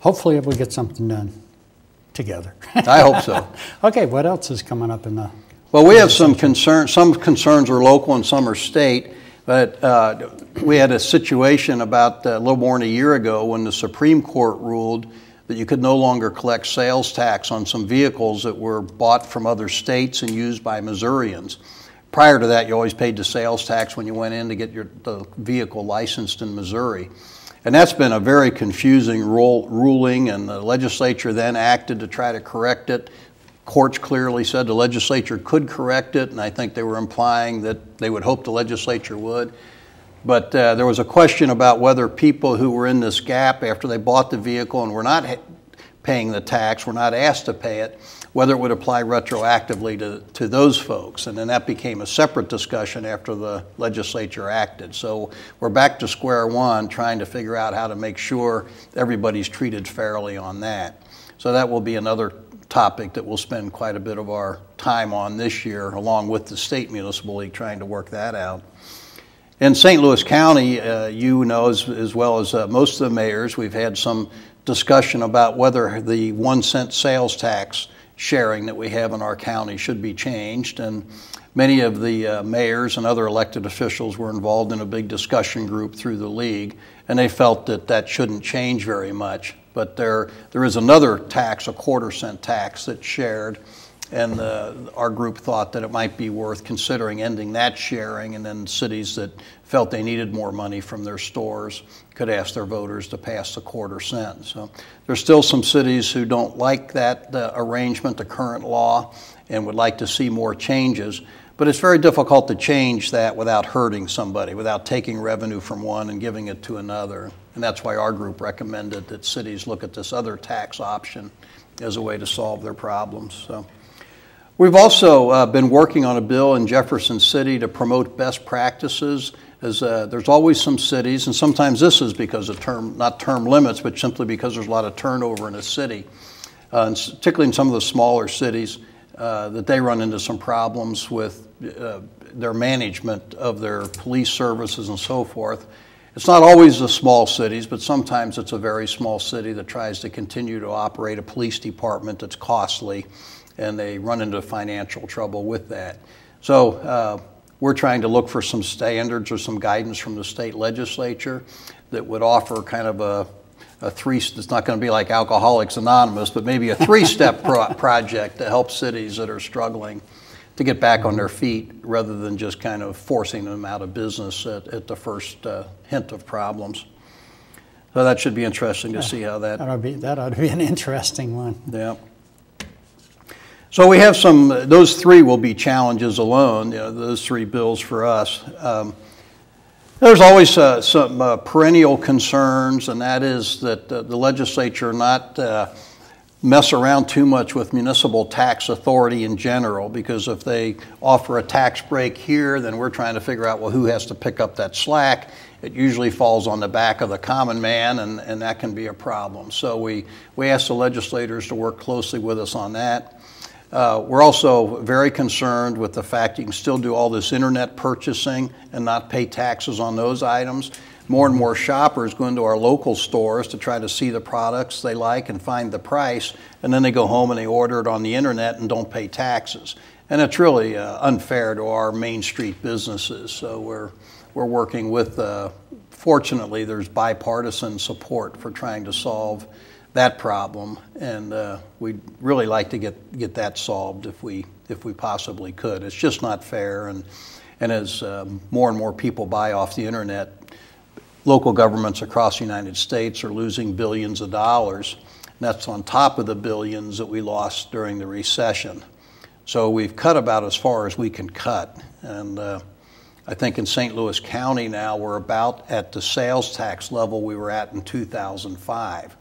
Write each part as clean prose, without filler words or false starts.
hopefully we'll get something done together. I hope so. Okay, what else is coming up in the... Well, we have some concerns. Some concerns are local and some are state. But we had a situation about a little more than a year ago when the Supreme Court ruled that you could no longer collect sales tax on some vehicles that were bought from other states and used by Missourians. Prior to that, you always paid the sales tax when you went in to get the vehicle licensed in Missouri. And that's been a very confusing ruling, and the legislature then acted to try to correct it. Courts clearly said the legislature could correct it, and I think they were implying that they would hope the legislature would. But there was a question about whether people who were in this gap after they bought the vehicle and were not paying the tax, were not asked to pay it, whether it would apply retroactively to those folks. And then that became a separate discussion after the legislature acted. So we're back to square one, trying to figure out how to make sure everybody's treated fairly on that. So that will be another topic that we'll spend quite a bit of our time on this year, along with the State Municipal League, trying to work that out. In St. Louis County, you know as well as most of the mayors, we've had some discussion about whether the 1 cent sales tax sharing that we have in our county should be changed. And many of the mayors and other elected officials were involved in a big discussion group through the league, and they felt that that shouldn't change very much. But there is another tax, a 1/4 cent tax, that's shared, and our group thought that it might be worth considering ending that sharing, and then cities that felt they needed more money from their stores could ask their voters to pass the 1/4 cent. So there's still some cities who don't like that arrangement, the current law, and would like to see more changes. But it's very difficult to change that without hurting somebody, without taking revenue from one and giving it to another. And that's why our group recommended that cities look at this other tax option as a way to solve their problems. So we've also been working on a bill in Jefferson City to promote best practices. As there's always some cities, and sometimes this is because of not term limits, but simply because there's a lot of turnover in a city, and particularly in some of the smaller cities, that they run into some problems with their management of their police services and so forth. It's not always the small cities, but sometimes it's a very small city that tries to continue to operate a police department that's costly, and they run into financial trouble with that. So we're trying to look for some standards or some guidance from the state legislature that would offer kind of a it's not going to be like Alcoholics Anonymous, but maybe a 3-step project to help cities that are struggling to get back on their feet rather than just kind of forcing them out of business at the first hint of problems. So that should be interesting to see how that... That ought to be an interesting one. Yeah. So we have those 3 will be challenges alone, those 3 bills for us. There's always some perennial concerns, and that is that the legislature not mess around too much with municipal tax authority in general, because if they offer a tax break here, then we're trying to figure out, well, who has to pick up that slack? It usually falls on the back of the common man, and that can be a problem. So we ask the legislators to work closely with us on that. We're also very concerned with the fact you can still do all this internet purchasing and not pay taxes on those items. More and more shoppers go into our local stores to try to see the products they like and find the price, and then they go home and they order it on the internet and don't pay taxes. And it's really unfair to our Main Street businesses. So we're working with, fortunately, there's bipartisan support for trying to solve that problem, and we'd really like to get that solved if we possibly could. It's just not fair, and as more and more people buy off the internet, local governments across the United States are losing billions of dollars. And that's on top of the billions that we lost during the recession. So we've cut about as far as we can cut, and I think in St. Louis County now we're about at the sales tax level we were at in 2005.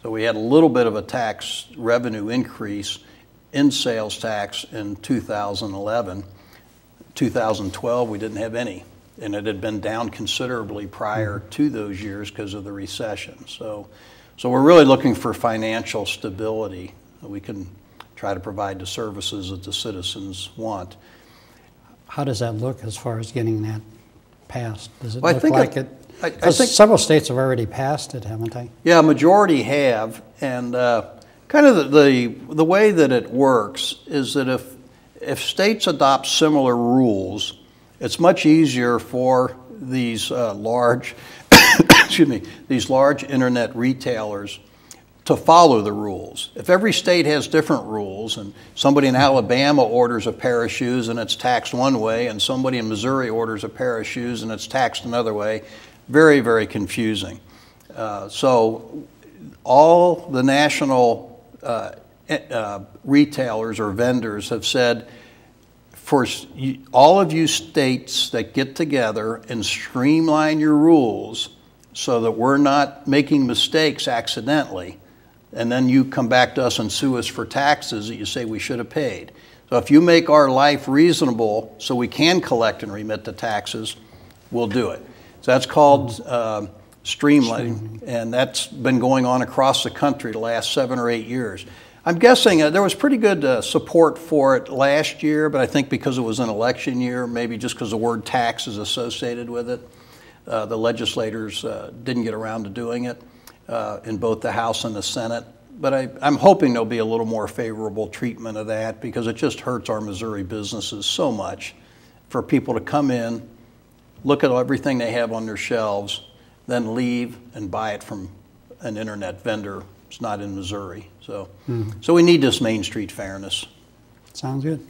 So we had a little bit of a tax revenue increase in sales tax in 2011. 2012, we didn't have any, and it had been down considerably prior to those years because of the recession. So we're really looking for financial stability that we can try to provide the services that the citizens want. How does that look as far as getting that passed? Does it Well, I look think like it- it? I 'Cause think- several states have already passed it, haven't they? Yeah, majority have, and kind of the way that it works is that if states adopt similar rules, it's much easier for these large, excuse me, these large internet retailers to follow the rules. If every state has different rules, and somebody in Alabama orders a pair of shoes and it's taxed one way, and somebody in Missouri orders a pair of shoes and it's taxed another way, very, very confusing. So all the national retailers or vendors have said, for all of you states that get together and streamline your rules so that we're not making mistakes accidentally, and then you come back to us and sue us for taxes that you say we should have paid. So if you make our life reasonable so we can collect and remit the taxes, we'll do it. So that's called streamlining, and that's been going on across the country the last 7 or 8 years. I'm guessing there was pretty good support for it last year, but I think because it was an election year, maybe just because the word tax is associated with it, the legislators didn't get around to doing it in both the House and the Senate. But I'm hoping there'll be a little more favorable treatment of that, because it just hurts our Missouri businesses so much for people to come in, look at everything they have on their shelves, then leave and buy it from an internet vendor. It's not in Missouri. So, so we need this Main Street fairness. Sounds good.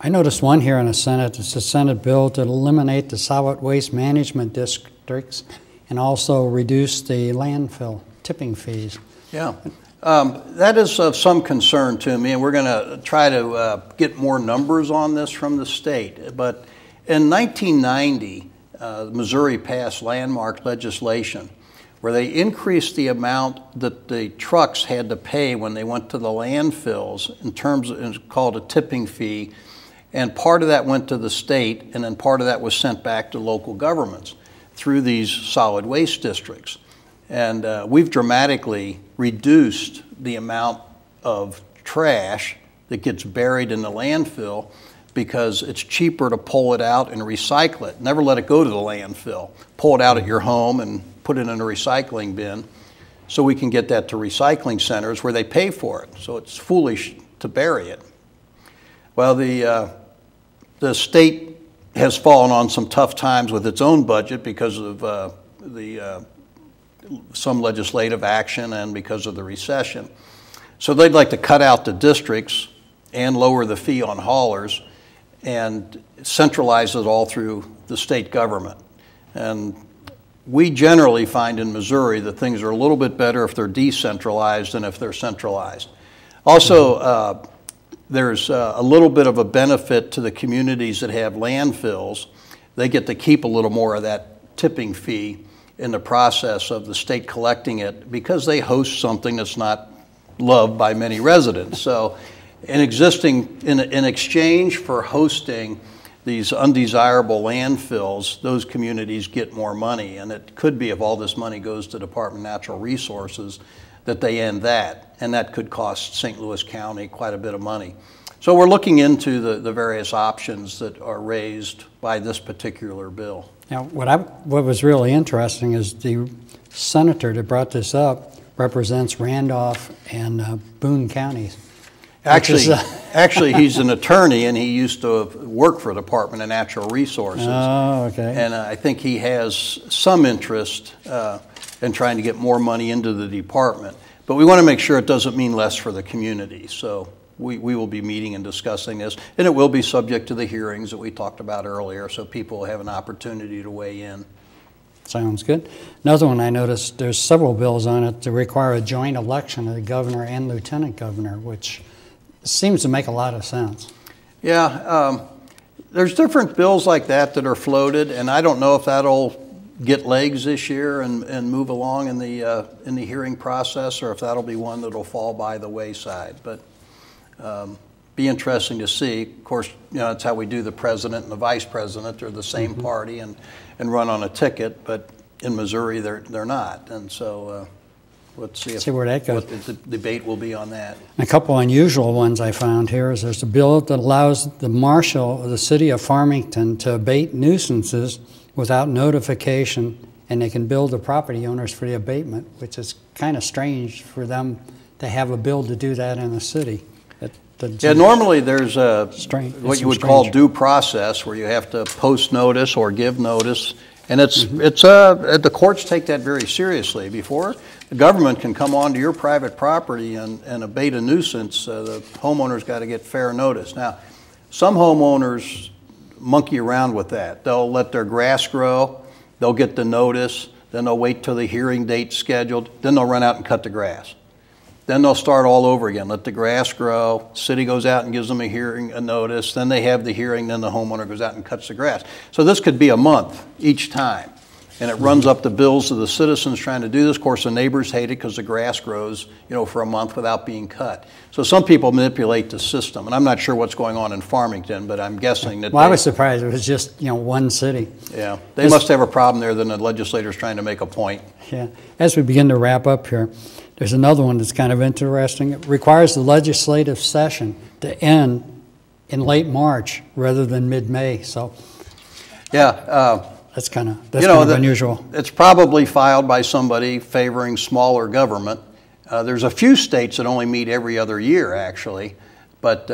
I noticed one here in the Senate. It's a Senate bill to eliminate the solid waste management districts and also reduce the landfill tipping fees. Yeah. That is of some concern to me, and we're going to try to get more numbers on this from the state. But in 1990, Missouri passed landmark legislation where they increased the amount that the trucks had to pay when they went to the landfills in terms of, it's called a tipping fee, and part of that went to the state, and then part of that was sent back to local governments through these solid waste districts. And we've dramatically reduced the amount of trash that gets buried in the landfill, because it's cheaper to pull it out and recycle it. Never let it go to the landfill. Pull it out at your home and put it in a recycling bin, so we can get that to recycling centers where they pay for it. So it's foolish to bury it. Well, the state has fallen on some tough times with its own budget because of some legislative action and because of the recession. So they'd like to cut out the districts and lower the fee on haulers and centralize it all through the state government. And we generally find in Missouri that things are a little bit better if they're decentralized than if they're centralized. Also, there's a little bit of a benefit to the communities that have landfills. They get to keep a little more of that tipping fee in the process of the state collecting it, because they host something that's not loved by many residents. So in exchange for hosting these undesirable landfills, those communities get more money. And it could be, if all this money goes to Department of Natural Resources, that they end that. And that could cost St. Louis County quite a bit of money. So we're looking into the various options that are raised by this particular bill. Now, what was really interesting is the senator that brought this up represents Randolph and Boone counties. Actually, he's an attorney, and he used to work for the Department of Natural Resources. Oh, okay. And I think he has some interest in trying to get more money into the department. But we want to make sure it doesn't mean less for the community. So we will be meeting and discussing this, and it will be subject to the hearings that we talked about earlier, so people will have an opportunity to weigh in. Sounds good. Another one I noticed, there's several bills on it to require a joint election of the governor and lieutenant governor, which seems to make a lot of sense. Yeah, there's different bills like that that are floated, and I don't know if that'll get legs this year and move along in the hearing process, or if that'll be one that'll fall by the wayside. But be interesting to see. Of course, you know, that's how we do the president and the vice president. They're the same party and run on a ticket, but in Missouri they're not. And so let's see where that goes. What the debate will be on that. A couple unusual ones I found here is there's a bill that allows the marshal of the city of Farmington to abate nuisances without notification, and they can bill the property owners for the abatement, which is kind of strange for them to have a bill to do that in the city. Yeah, normally there's a strange, what you would call due process, where you have to post notice or give notice, and the courts take that very seriously. Before the government can come onto your private property and abate a nuisance, the homeowner's got to get fair notice. Now, some homeowners monkey around with that. They'll let their grass grow, they'll get the notice, then they'll wait till the hearing date's scheduled, then they'll run out and cut the grass. Then they'll start all over again, let the grass grow, city goes out and gives them a notice, then they have the hearing, then the homeowner goes out and cuts the grass. So this could be a month each time, and it runs up the bills of the citizens trying to do this. Of course, the neighbors hate it because the grass grows, for a month without being cut. So some people manipulate the system, and I'm not sure what's going on in Farmington, but I'm guessing that I was surprised it was just, one city. Yeah, they must have a problem there, then the legislator's trying to make a point. Yeah, as we begin to wrap up here, there's another one that's kind of interesting. It requires the legislative session to end in late March rather than mid-May. So, yeah, that's kind of unusual. It's probably filed by somebody favoring smaller government. There's a few states that only meet every other year, actually, but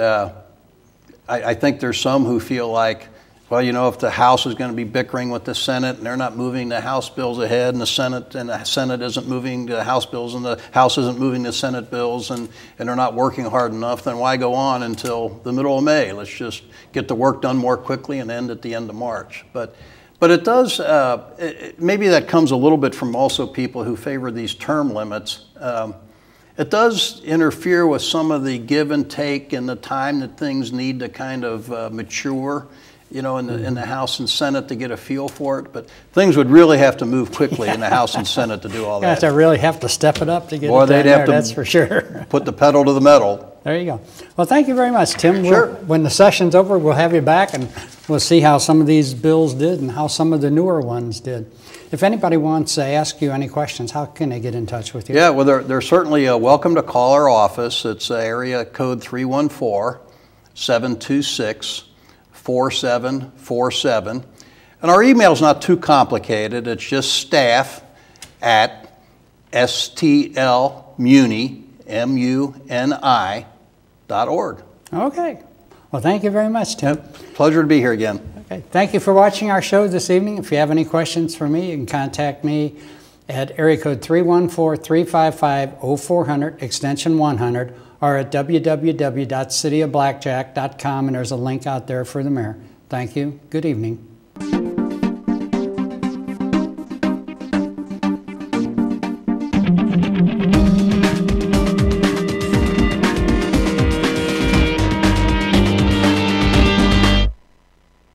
I think there's some who feel like, well, if the House is going to be bickering with the Senate and they're not moving the House bills ahead, and the Senate isn't moving the House bills, and the House isn't moving the Senate bills, and they're not working hard enough, then why go on until the middle of May? Let's just get the work done more quickly and end at the end of March. But it does, maybe that comes a little bit from also people who favor these term limits. It does interfere with some of the give and take and the time that things need to kind of mature, in the House and Senate to get a feel for it. But things would really have to move quickly in the House and Senate to do all that. They really have to step it up to get Boy, it done they'd have to that's for sure. Put the pedal to the metal. There you go. Well, thank you very much, Tim. Sure. When the session's over, we'll have you back, and we'll see how some of these bills did and how some of the newer ones did. If anybody wants to ask you any questions, how can they get in touch with you? Yeah, well, they're certainly welcome to call our office. It's area code 314-726-4747. And our email's not too complicated. It's just staff@stlmuni.org. Okay. Well, thank you very much, Tim. Pleasure to be here again. Okay. Thank you for watching our show this evening. If you have any questions for me, you can contact me at area code 314-355-0400, extension 100, or at www.cityofblackjack.com, and there's a link out there for the mayor. Thank you. Good evening.